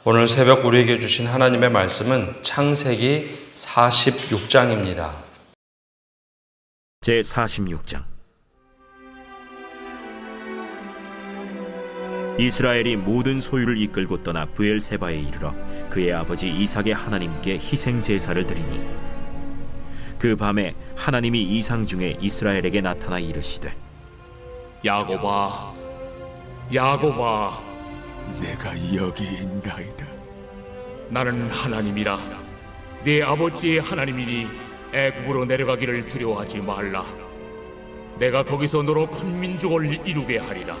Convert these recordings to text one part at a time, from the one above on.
오늘 새벽 우리에게 주신 하나님의 말씀은 창세기 46장입니다. 제46장. 이스라엘이 모든 소유를 이끌고 떠나 브엘세바에 이르러 그의 아버지 이삭의 하나님께 희생 제사를 드리니, 그 밤에 하나님이 이상 중에 이스라엘에게 나타나 이르시되, 야곱아, 야곱아, 내가 여기 있나이다. 나는 하나님이라. 네 아버지의 하나님이니 애굽으로 내려가기를 두려워하지 말라. 내가 거기서 너로 큰 민족을 이루게 하리라.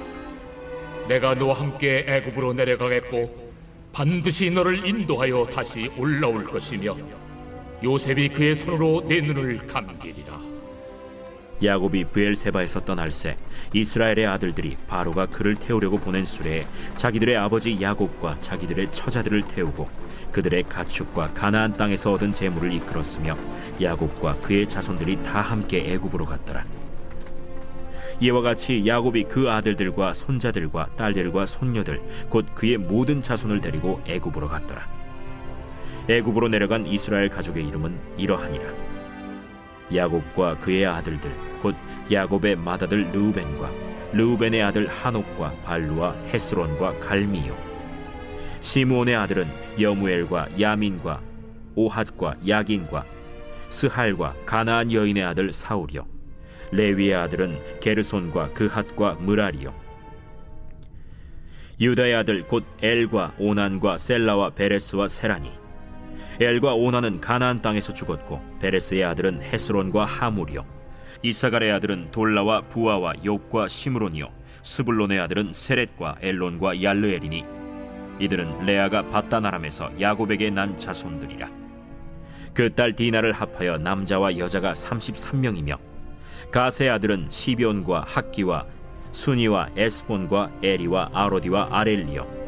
내가 너와 함께 애굽으로 내려가겠고 반드시 너를 인도하여 다시 올라올 것이며 요셉이 그의 손으로 내 눈을 감기리라. 야곱이 브엘세바에서 떠날새 이스라엘의 아들들이 바로가 그를 태우려고 보낸 수레에 자기들의 아버지 야곱과 자기들의 처자들을 태우고 그들의 가축과 가나안 땅에서 얻은 재물을 이끌었으며 야곱과 그의 자손들이 다 함께 애굽으로 갔더라. 이와 같이 야곱이 그 아들들과 손자들과 딸들과 손녀들 곧 그의 모든 자손을 데리고 애굽으로 갔더라. 애굽으로 내려간 이스라엘 가족의 이름은 이러하니라. 야곱과 그의 아들들 곧 야곱의 맏아들 르우벤과 르우벤의 아들 하녹과 발루와 헤스론과 갈미요. 시므온의 아들은 여무엘과 야민과 오핫과 야긴과 스할과 가나안 여인의 아들 사울이요. 레위의 아들은 게르손과 그핫과 므라리요. 유다의 아들 곧 엘과 오난과 셀라와 베레스와 세라니. 엘과 오난은 가나안 땅에서 죽었고 베레스의 아들은 헤스론과 하물이요. 이사갈의 아들은 돌라와 부아와 욥과 시므론이요. 스불론의 아들은 세렛과 엘론과 얄르엘이니 이들은 레아가 밧단 아람에서 야곱에게 난 자손들이라. 그 딸 디나를 합하여 남자와 여자가 33명이며 가세의 아들은 시비온과 학기와 순이와 에스본과 에리와 아로디와 아렐리요.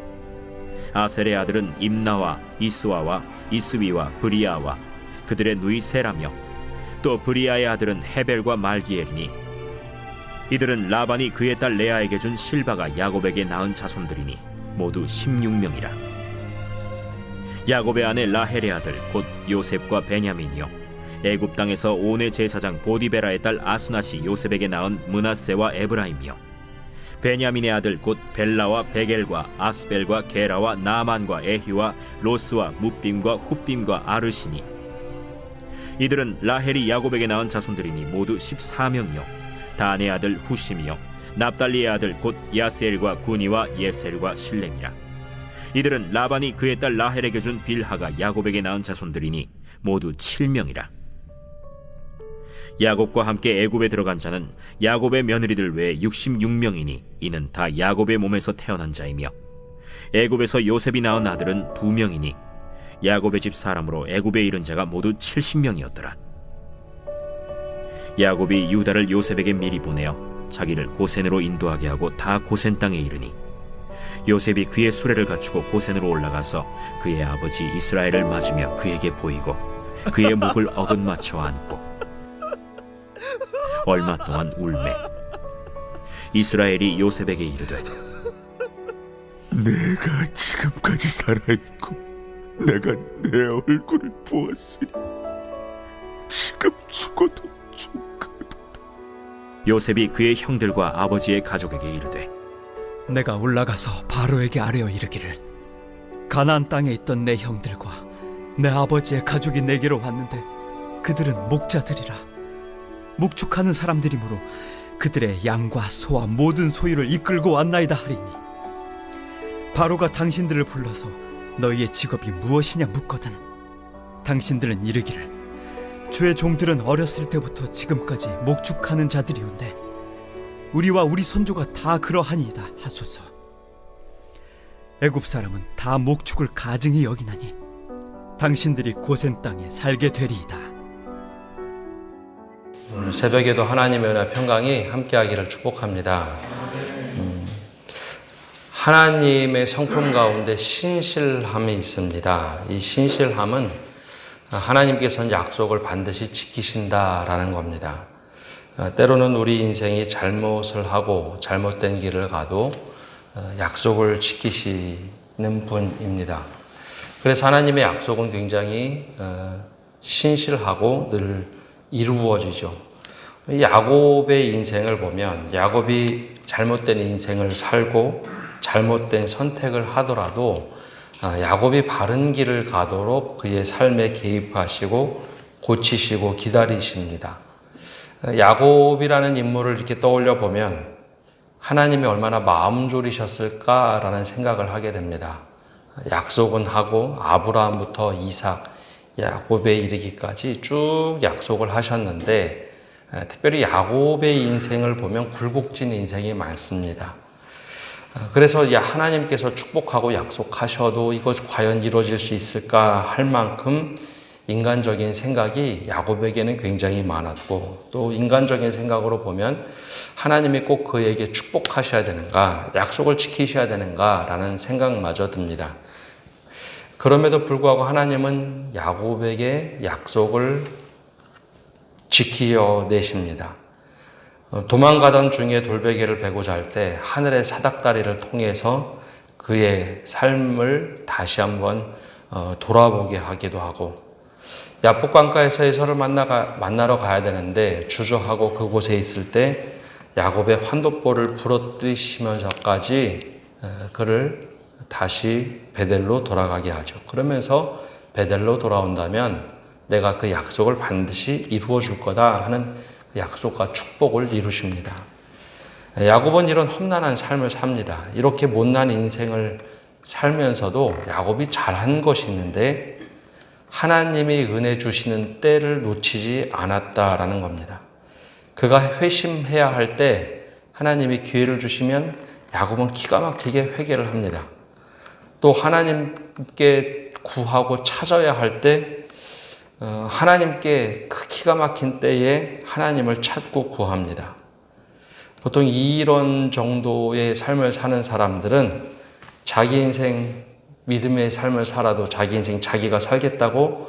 아셀의 아들은 임나와 이스와와 이스위와 브리아와 그들의 누이 세라며 또 브리아의 아들은 헤벨과 말기엘이니 이들은 라반이 그의 딸 레아에게 준 실바가 야곱에게 낳은 자손들이니 모두 16명이라. 야곱의 아내 라헬의 아들 곧 요셉과 베냐민이요. 애굽 땅에서 온의 제사장 보디베라의 딸 아스낫이 요셉에게 낳은 므낫세와 에브라임이요. 베냐민의 아들 곧 벨라와 베겔과 아스벨과 게라와 나만과 에히와 로스와 뭇빔과 훗빔과 아르시니 이들은 라헬이 야곱에게 낳은 자손들이니 모두 14명이요. 단의 아들 후심이요. 납달리의 아들 곧 야스엘과 구니와 예셀과 실렘이라. 이들은 라반이 그의 딸 라헬에게 준 빌하가 야곱에게 낳은 자손들이니 모두 7명이라. 야곱과 함께 애굽에 들어간 자는 야곱의 며느리들 외에 66명이니 이는 다 야곱의 몸에서 태어난 자이며 애굽에서 요셉이 낳은 아들은 2명이니 야곱의 집 사람으로 애굽에 이른 자가 모두 70명이었더라. 야곱이 유다를 요셉에게 미리 보내어 자기를 고센으로 인도하게 하고 다 고센 땅에 이르니 요셉이 그의 수레를 갖추고 고센으로 올라가서 그의 아버지 이스라엘을 맞으며 그에게 보이고 그의 목을 어긋맞춰 안고 얼마 동안 울매. 이스라엘이 요셉에게 이르되, 내가 지금까지 살아있고 내가 내 얼굴을 보았으니 지금 죽어도 좋거든. 요셉이 그의 형들과 아버지의 가족에게 이르되, 내가 올라가서 바로에게 아뢰어 이르기를 가나안 땅에 있던 내 형들과 내 아버지의 가족이 내게로 왔는데 그들은 목자들이라. 목축하는 사람들이므로 그들의 양과 소와 모든 소유를 이끌고 왔나이다 하리니 바로가 당신들을 불러서 너희의 직업이 무엇이냐 묻거든 당신들은 이르기를 주의 종들은 어렸을 때부터 지금까지 목축하는 자들이온데 우리와 우리 손조가 다 그러하니이다 하소서. 애굽 사람은 다 목축을 가증히 여기나니 당신들이 고센 땅에 살게 되리이다. 오늘 새벽에도 하나님의 은혜와 평강이 함께하기를 축복합니다. 하나님의 성품 가운데 신실함이 있습니다. 이 신실함은 하나님께서는 약속을 반드시 지키신다라는 겁니다. 때로는 우리 인생이 잘못을 하고 잘못된 길을 가도 약속을 지키시는 분입니다. 그래서 하나님의 약속은 굉장히 신실하고 늘 이루어지죠. 야곱의 인생을 보면 야곱이 잘못된 인생을 살고 잘못된 선택을 하더라도 야곱이 바른 길을 가도록 그의 삶에 개입하시고 고치시고 기다리십니다. 야곱이라는 인물을 이렇게 떠올려 보면 하나님이 얼마나 마음 졸이셨을까라는 생각을 하게 됩니다. 약속은 하고 아브라함부터 이삭, 야곱에 이르기까지 쭉 약속을 하셨는데 특별히 야곱의 인생을 보면 굴곡진 인생이 많습니다. 그래서 하나님께서 축복하고 약속하셔도 이것 과연 이루어질 수 있을까 할 만큼 인간적인 생각이 야곱에게는 굉장히 많았고, 또 인간적인 생각으로 보면 하나님이 꼭 그에게 축복하셔야 되는가, 약속을 지키셔야 되는가 라는 생각마저 듭니다. 그럼에도 불구하고 하나님은 야곱에게 약속을 지키어내십니다. 도망가던 중에 돌베개를 베고자 할 때 하늘의 사닥다리를 통해서 그의 삶을 다시 한번 돌아보게 하기도 하고, 야복강가에서 에서를 만나러 가야 되는데 주저하고 그곳에 있을 때 야곱의 환돋볼을 부러뜨리시면서까지 그를 다시 베델로 돌아가게 하죠. 그러면서 베델로 돌아온다면 내가 그 약속을 반드시 이루어 줄 거다 하는 약속과 축복을 이루십니다. 야곱은 이런 험난한 삶을 삽니다. 이렇게 못난 인생을 살면서도 야곱이 잘한 것이 있는데 하나님이 은혜 주시는 때를 놓치지 않았다라는 겁니다. 그가 회심해야 할 때 하나님이 기회를 주시면 야곱은 기가 막히게 회개를 합니다. 또 하나님께 구하고 찾아야 할 때 하나님께 그 기가 막힌 때에 하나님을 찾고 구합니다. 보통 이런 정도의 삶을 사는 사람들은 자기 인생 믿음의 삶을 살아도 자기 인생 자기가 살겠다고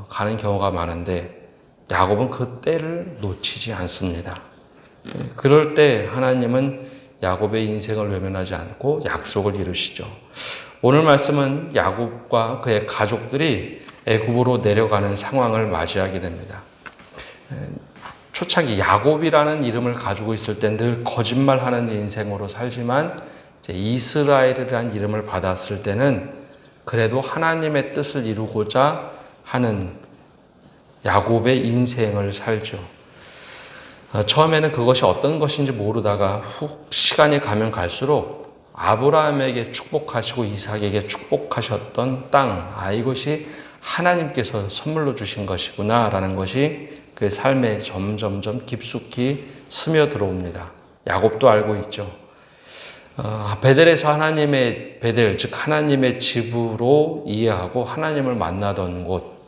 가는 경우가 많은데 야곱은 그 때를 놓치지 않습니다. 그럴 때 하나님은 야곱의 인생을 외면하지 않고 약속을 이루시죠. 오늘 말씀은 야곱과 그의 가족들이 애굽으로 내려가는 상황을 맞이하게 됩니다. 초창기 야곱이라는 이름을 가지고 있을 때 늘 거짓말하는 인생으로 살지만 이스라엘이라는 이름을 받았을 때는 그래도 하나님의 뜻을 이루고자 하는 야곱의 인생을 살죠. 처음에는 그것이 어떤 것인지 모르다가 시간이 가면 갈수록 아브라함에게 축복하시고 이삭에게 축복하셨던 땅, 이것이 하나님께서 선물로 주신 것이구나 라는 것이 그의 삶에 점점점 깊숙이 스며들어옵니다. 야곱도 알고 있죠. 베델에서 하나님의 베델, 즉 하나님의 집으로 이해하고 하나님을 만나던 곳,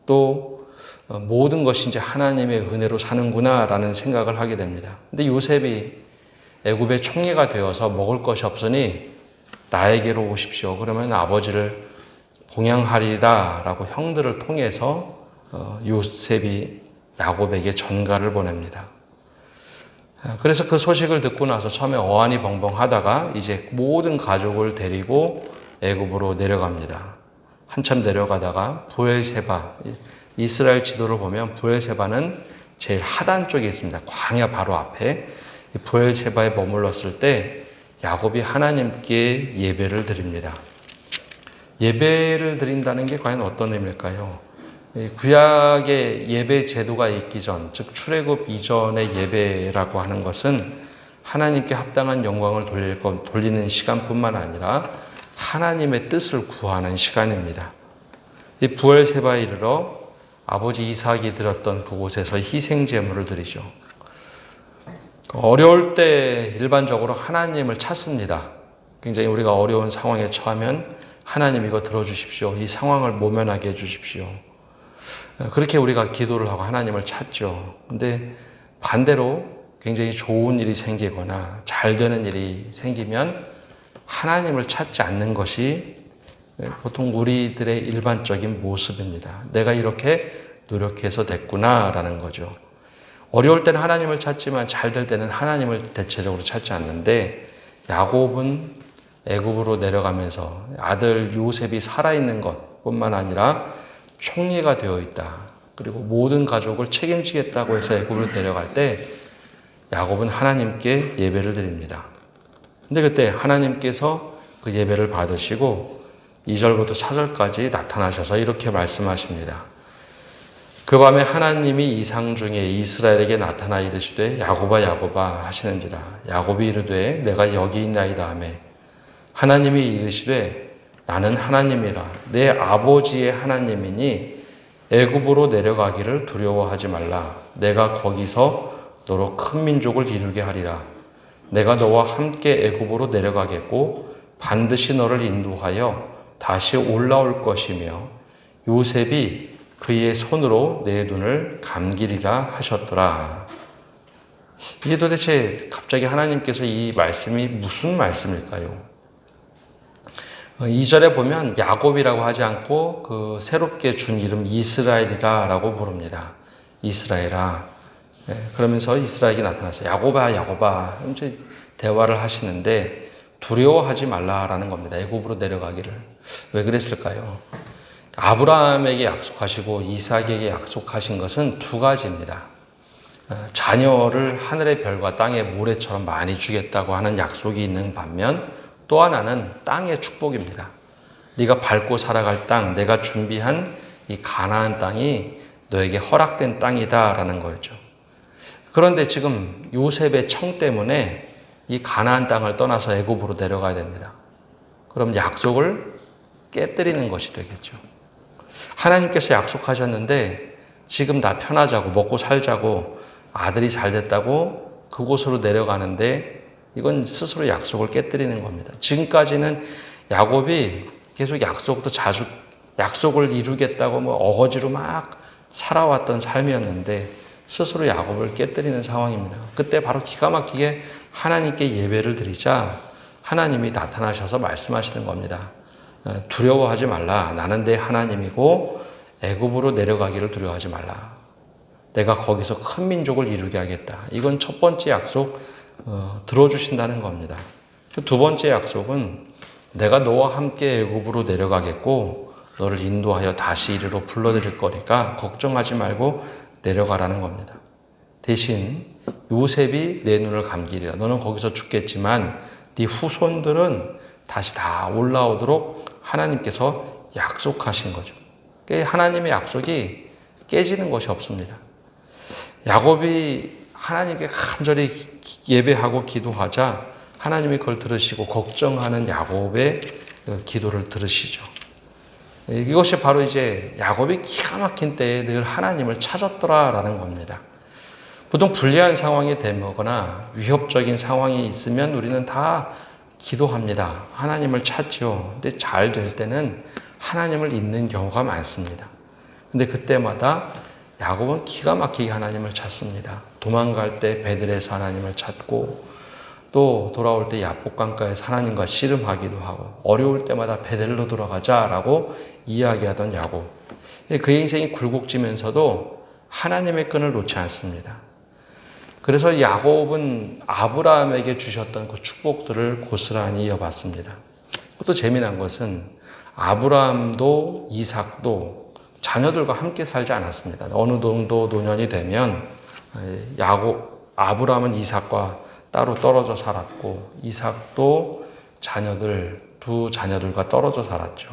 또 모든 것이 이제 하나님의 은혜로 사는구나 라는 생각을 하게 됩니다. 근데 요셉이 애굽의 총리가 되어서 먹을 것이 없으니 나에게로 오십시오. 그러면 아버지를 봉양하리다 라고 형들을 통해서 요셉이 야곱에게 전가를 보냅니다. 그래서 그 소식을 듣고 나서 처음에 어안이 벙벙하다가 이제 모든 가족을 데리고 애굽으로 내려갑니다. 한참 내려가다가 브엘세바, 이스라엘 지도를 보면 브엘세바는 제일 하단 쪽에 있습니다. 광야 바로 앞에 브엘세바에 머물렀을 때 야곱이 하나님께 예배를 드립니다. 예배를 드린다는 게 과연 어떤 의미일까요? 구약의 예배 제도가 있기 전, 즉 출애굽 이전의 예배라고 하는 것은 하나님께 합당한 영광을 돌리는 시간뿐만 아니라 하나님의 뜻을 구하는 시간입니다. 이 브엘세바에 이르러 아버지 이삭이 드렸던 그곳에서 희생 제물을 드리죠. 어려울 때 일반적으로 하나님을 찾습니다. 굉장히 우리가 어려운 상황에 처하면 하나님 이거 들어주십시오. 이 상황을 모면하게 해주십시오. 그렇게 우리가 기도를 하고 하나님을 찾죠. 근데 반대로 굉장히 좋은 일이 생기거나 잘 되는 일이 생기면 하나님을 찾지 않는 것이 보통 우리들의 일반적인 모습입니다. 내가 이렇게 노력해서 됐구나라는 거죠. 어려울 때는 하나님을 찾지만 잘 될 때는 하나님을 대체적으로 찾지 않는데 야곱은 애굽으로 내려가면서 아들 요셉이 살아있는 것, 것뿐만 아니라 총리가 되어 있다. 그리고 모든 가족을 책임지겠다고 해서 애굽으로 내려갈 때 야곱은 하나님께 예배를 드립니다. 근데 그때 하나님께서 그 예배를 받으시고 2절부터 4절까지 나타나셔서 이렇게 말씀하십니다. 그 밤에 하나님이 이상 중에 이스라엘에게 나타나 이르시되 야곱아 야곱아 하시는지라. 야곱이 이르되 내가 여기 있나이다 하매 하나님이 이르시되 나는 하나님이라 내 아버지의 하나님이니 애굽으로 내려가기를 두려워하지 말라. 내가 거기서 너로 큰 민족을 이루게 하리라. 내가 너와 함께 애굽으로 내려가겠고 반드시 너를 인도하여 다시 올라올 것이며 요셉이 그의 손으로 내 눈을 감기리라 하셨더라. 이게 도대체 갑자기 하나님께서 이 말씀이 무슨 말씀일까요? 2절에 보면 야곱이라고 하지 않고 그 새롭게 준 이름 이스라엘이라고 부릅니다. 이스라엘아. 그러면서 이스라엘이 나타나서 야곱아 야곱아 이제 대화를 하시는데 두려워하지 말라라는 겁니다. 애굽으로 내려가기를. 왜 그랬을까요? 아브라함에게 약속하시고 이삭에게 약속하신 것은 두 가지입니다. 자녀를 하늘의 별과 땅의 모래처럼 많이 주겠다고 하는 약속이 있는 반면 또 하나는 땅의 축복입니다. 네가 밟고 살아갈 땅, 내가 준비한 이 가나안 땅이 너에게 허락된 땅이다라는 거였죠. 그런데 지금 요셉의 청 때문에 이 가나안 땅을 떠나서 애굽으로 내려가야 됩니다. 그럼 약속을 깨뜨리는 것이 되겠죠. 하나님께서 약속하셨는데 지금 나 편하자고 먹고 살자고 아들이 잘 됐다고 그곳으로 내려가는데 이건 스스로 약속을 깨뜨리는 겁니다. 지금까지는 야곱이 계속 약속을 이루겠다고 어거지로 막 살아왔던 삶이었는데 스스로 야곱을 깨뜨리는 상황입니다. 그때 바로 기가 막히게 하나님께 예배를 드리자 하나님이 나타나셔서 말씀하시는 겁니다. 두려워하지 말라. 나는 내 하나님이고 애굽으로 내려가기를 두려워하지 말라. 내가 거기서 큰 민족을 이루게 하겠다. 이건 첫 번째 약속 들어주신다는 겁니다. 두 번째 약속은 내가 너와 함께 애굽으로 내려가겠고 너를 인도하여 다시 이리로 불러들일 거니까 걱정하지 말고 내려가라는 겁니다. 대신 요셉이 내 눈을 감기리라. 너는 거기서 죽겠지만 네 후손들은 다시 다 올라오도록 하나님께서 약속하신 거죠. 하나님의 약속이 깨지는 것이 없습니다. 야곱이 하나님께 간절히 예배하고 기도하자 하나님이 그걸 들으시고 걱정하는 야곱의 기도를 들으시죠. 이것이 바로 이제 야곱이 기가 막힌 때에 늘 하나님을 찾았더라라는 겁니다. 보통 불리한 상황이 되거나 위협적인 상황이 있으면 우리는 다 기도합니다. 하나님을 찾죠. 근데 잘 될 때는 하나님을 잊는 경우가 많습니다. 근데 그때마다 야곱은 기가 막히게 하나님을 찾습니다. 도망갈 때 베들에서 하나님을 찾고 또 돌아올 때 야복강가에서 하나님과 씨름하기도 하고 어려울 때마다 베들로 돌아가자라고 이야기하던 야곱. 그의 인생이 굴곡지면서도 하나님의 끈을 놓지 않습니다. 그래서 야곱은 아브라함에게 주셨던 그 축복들을 고스란히 이어받습니다. 또 재미난 것은 아브라함도 이삭도 자녀들과 함께 살지 않았습니다. 어느 정도 노년이 되면 아브라함은 이삭과 따로 떨어져 살았고 이삭도 두 자녀들과 떨어져 살았죠.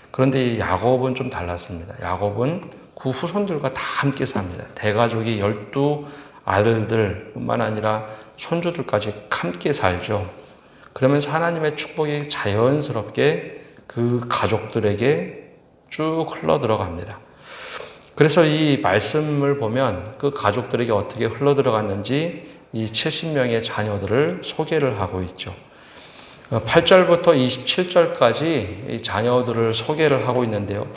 그런데 야곱은 좀 달랐습니다. 야곱은 그 후손들과 다 함께 삽니다. 대가족이 12 아들들뿐만 아니라 손주들까지 함께 살죠. 그러면서 하나님의 축복이 자연스럽게 그 가족들에게 쭉 흘러 들어갑니다. 그래서 이 말씀을 보면 그 가족들에게 어떻게 흘러 들어갔는지 이 70명의 자녀들을 소개를 하고 있죠. 8절부터 27절까지 이 자녀들을 소개를 하고 있는데요.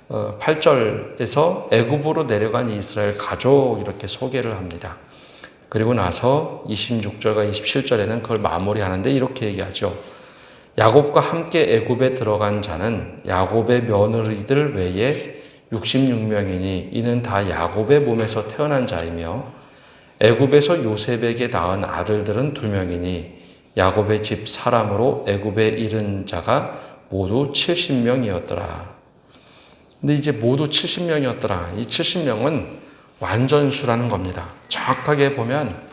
8절에서 애굽으로 내려간 이스라엘 가족 이렇게 소개를 합니다. 그리고 나서 26절과 27절에는 그걸 마무리하는데 이렇게 얘기하죠. 야곱과 함께 애굽에 들어간 자는 야곱의 며느리들 외에 66명이니 이는 다 야곱의 몸에서 태어난 자이며 애굽에서 요셉에게 낳은 아들들은 2명이니 야곱의 집 사람으로 애굽에 이른 자가 모두 70명이었더라. 근데 이제 모두 70명이었더라. 이 70명은 완전수라는 겁니다. 정확하게 보면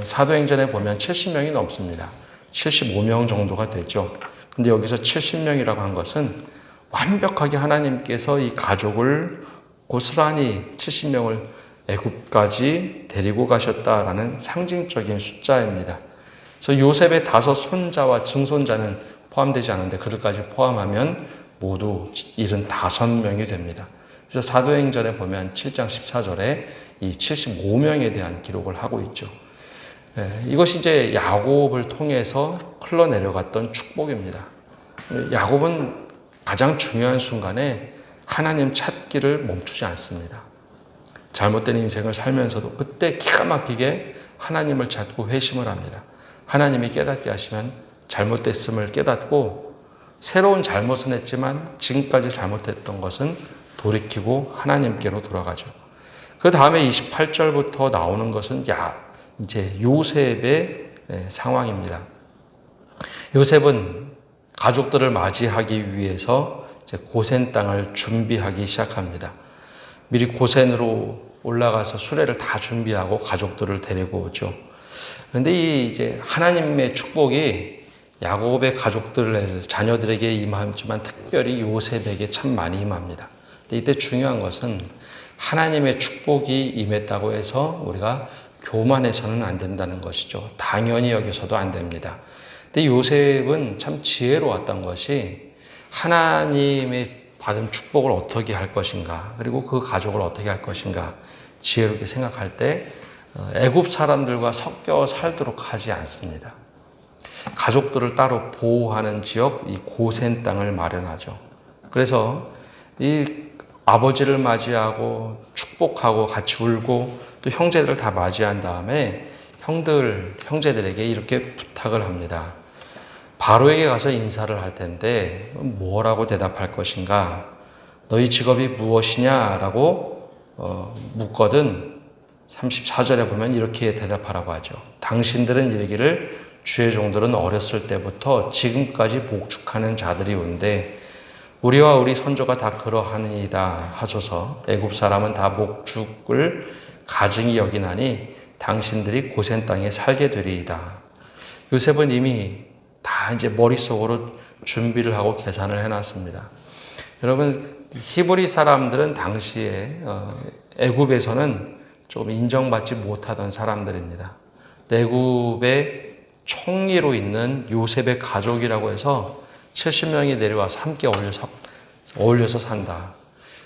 사도행전에 보면 70명이 넘습니다. 75명 정도가 되죠. 근데 여기서 70명이라고 한 것은 완벽하게 하나님께서 이 가족을 고스란히 70명을 애굽까지 데리고 가셨다라는 상징적인 숫자입니다. 그래서 요셉의 5 손자와 증손자는 포함되지 않은데 그들까지 포함하면 모두 75명이 됩니다. 그래서 사도행전에 보면 7장 14절에 이 75명에 대한 기록을 하고 있죠. 이것이 이제 야곱을 통해서 흘러내려갔던 축복입니다. 야곱은 가장 중요한 순간에 하나님 찾기를 멈추지 않습니다. 잘못된 인생을 살면서도 그때 기가 막히게 하나님을 찾고 회심을 합니다. 하나님이 깨닫게 하시면 잘못됐음을 깨닫고 새로운 잘못은 했지만 지금까지 잘못했던 것은 돌이키고 하나님께로 돌아가죠. 그 다음에 28절부터 나오는 것은 이제 요셉의 상황입니다. 요셉은 가족들을 맞이하기 위해서 이제 고센 땅을 준비하기 시작합니다. 미리 고센으로 올라가서 수레를 다 준비하고 가족들을 데리고 오죠. 그런데 이제 하나님의 축복이 야곱의 가족들, 자녀들에게 임하지만 특별히 요셉에게 참 많이 임합니다. 근데 이때 중요한 것은 하나님의 축복이 임했다고 해서 우리가 교만해서는 안 된다는 것이죠. 당연히 여기서도 안 됩니다. 근데 요셉은 참 지혜로웠던 것이 하나님의 받은 축복을 어떻게 할 것인가, 그리고 그 가족을 어떻게 할 것인가 지혜롭게 생각할 때 애굽 사람들과 섞여 살도록 하지 않습니다. 가족들을 따로 보호하는 지역, 이 고센 땅을 마련하죠. 그래서 이 아버지를 맞이하고 축복하고 같이 울고 또 형제들을 다 맞이한 다음에 형제들에게 이렇게 부탁을 합니다. 바로에게 가서 인사를 할 텐데 뭐라고 대답할 것인가? 너희 직업이 무엇이냐라고 묻거든 34절에 보면 이렇게 대답하라고 하죠. 당신들은 이르기를 주의 종들은 어렸을 때부터 지금까지 목축하는 자들이 온데 우리와 우리 선조가 다 그러하니이다 하소서. 애굽 사람은 다 목축을 가증히 여기나니 당신들이 고센 땅에 살게 되리이다. 요셉은 이미 다 이제 머릿속으로 준비를 하고 계산을 해놨습니다. 여러분, 히브리 사람들은 당시에 애굽에서는 조금 인정받지 못하던 사람들입니다. 애굽의 총리로 있는 요셉의 가족이라고 해서 70명이 내려와서 함께 어울려서 산다.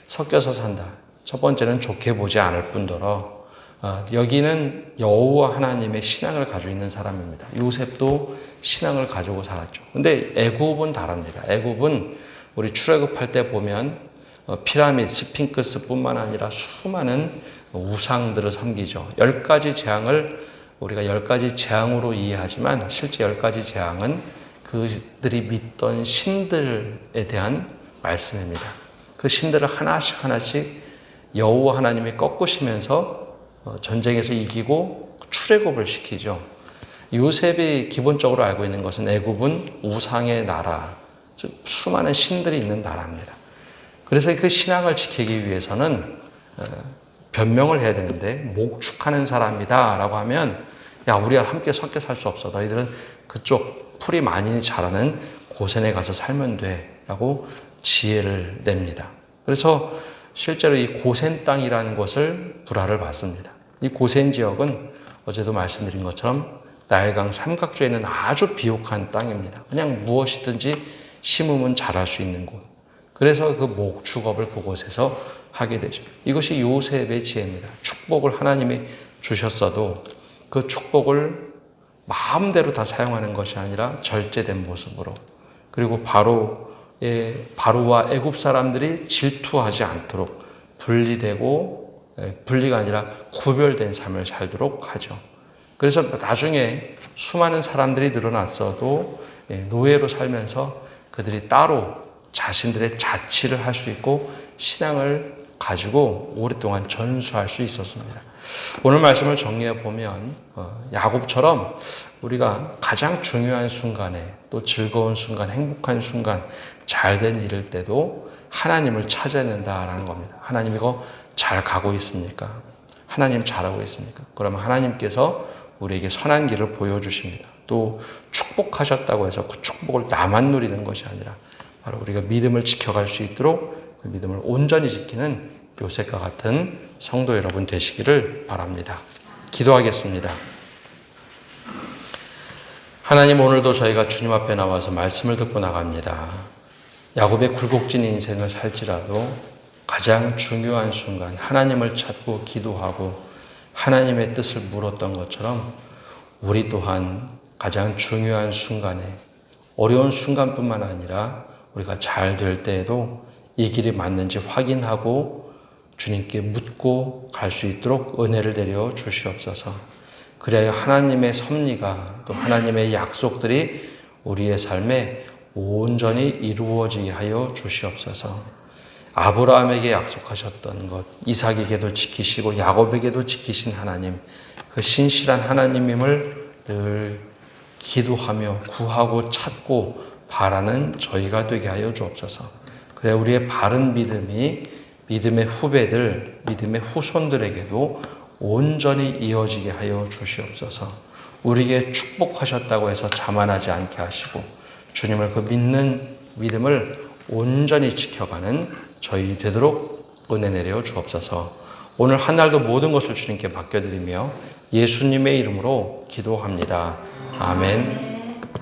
섞여서 산다. 첫 번째는 좋게 보지 않을 뿐더러 여기는 여호와 하나님의 신앙을 가지고 있는 사람입니다. 요셉도 신앙을 가지고 살았죠. 근데 애굽은 다릅니다. 애굽은 우리 출애굽할 때 보면 피라미드, 스핑크스뿐만 아니라 수많은 우상들을 섬기죠. 10가지 재앙을 우리가 10가지 재앙으로 이해하지만 실제 10가지 재앙은 그들이 믿던 신들에 대한 말씀입니다. 그 신들을 하나씩 여호와 하나님이 꺾으시면서 전쟁에서 이기고 출애굽을 시키죠. 요셉이 기본적으로 알고 있는 것은 애굽은 우상의 나라, 즉 수많은 신들이 있는 나라입니다. 그래서 그 신앙을 지키기 위해서는 변명을 해야 되는데 목축하는 사람이다 라고 하면 야 우리가 함께 섞여 살 수 없어. 너희들은 그쪽 풀이 많이 자라는 고센에 가서 살면 돼 라고 지혜를 냅니다. 그래서 실제로 이 고센 땅이라는 것을 불화를 받습니다. 이 고센 지역은 어제도 말씀드린 것처럼 나일강 삼각주에 있는 아주 비옥한 땅입니다. 그냥 무엇이든지 심으면 자랄 수 있는 곳. 그래서 그 목축업을 그곳에서 하게 되죠. 이것이 요셉의 지혜입니다. 축복을 하나님이 주셨어도 그 축복을 마음대로 다 사용하는 것이 아니라 절제된 모습으로, 그리고 바로와 애굽 사람들이 질투하지 않도록 분리가 아니라 구별된 삶을 살도록 하죠. 그래서 나중에 수많은 사람들이 늘어났어도 노예로 살면서 그들이 따로 자신들의 자치를 할 수 있고 신앙을 가지고 오랫동안 전수할 수 있었습니다. 오늘 말씀을 정리해 보면 야곱처럼 우리가 가장 중요한 순간에 또 즐거운 순간, 행복한 순간, 잘된 일일 때도 하나님을 찾아낸다라는 겁니다. 하나님 이거 잘 가고 있습니까? 하나님 잘하고 있습니까? 그러면 하나님께서 우리에게 선한 길을 보여주십니다. 또 축복하셨다고 해서 그 축복을 나만 누리는 것이 아니라 바로 우리가 믿음을 지켜갈 수 있도록 그 믿음을 온전히 지키는 요셉과 같은 성도 여러분 되시기를 바랍니다. 기도하겠습니다. 하나님, 오늘도 저희가 주님 앞에 나와서 말씀을 듣고 나갑니다. 야곱의 굴곡진 인생을 살지라도 가장 중요한 순간 하나님을 찾고 기도하고 하나님의 뜻을 물었던 것처럼 우리 또한 가장 중요한 순간에 어려운 순간뿐만 아니라 우리가 잘 될 때에도 이 길이 맞는지 확인하고 주님께 묻고 갈 수 있도록 은혜를 내려 주시옵소서. 그래야 하나님의 섭리가 또 하나님의 약속들이 우리의 삶에 온전히 이루어지게 하여 주시옵소서. 아브라함에게 약속하셨던 것, 이삭에게도 지키시고 야곱에게도 지키신 하나님, 그 신실한 하나님임을 늘 기도하며 구하고 찾고 바라는 저희가 되게 하여 주옵소서. 그래 우리의 바른 믿음이 믿음의 후배들, 믿음의 후손들에게도 온전히 이어지게 하여 주시옵소서. 우리에게 축복하셨다고 해서 자만하지 않게 하시고 주님을 그 믿는 믿음을 온전히 지켜가는 저희 되도록 은혜 내려 주옵소서. 오늘 한 날도 모든 것을 주님께 맡겨드리며 예수님의 이름으로 기도합니다. 아멘.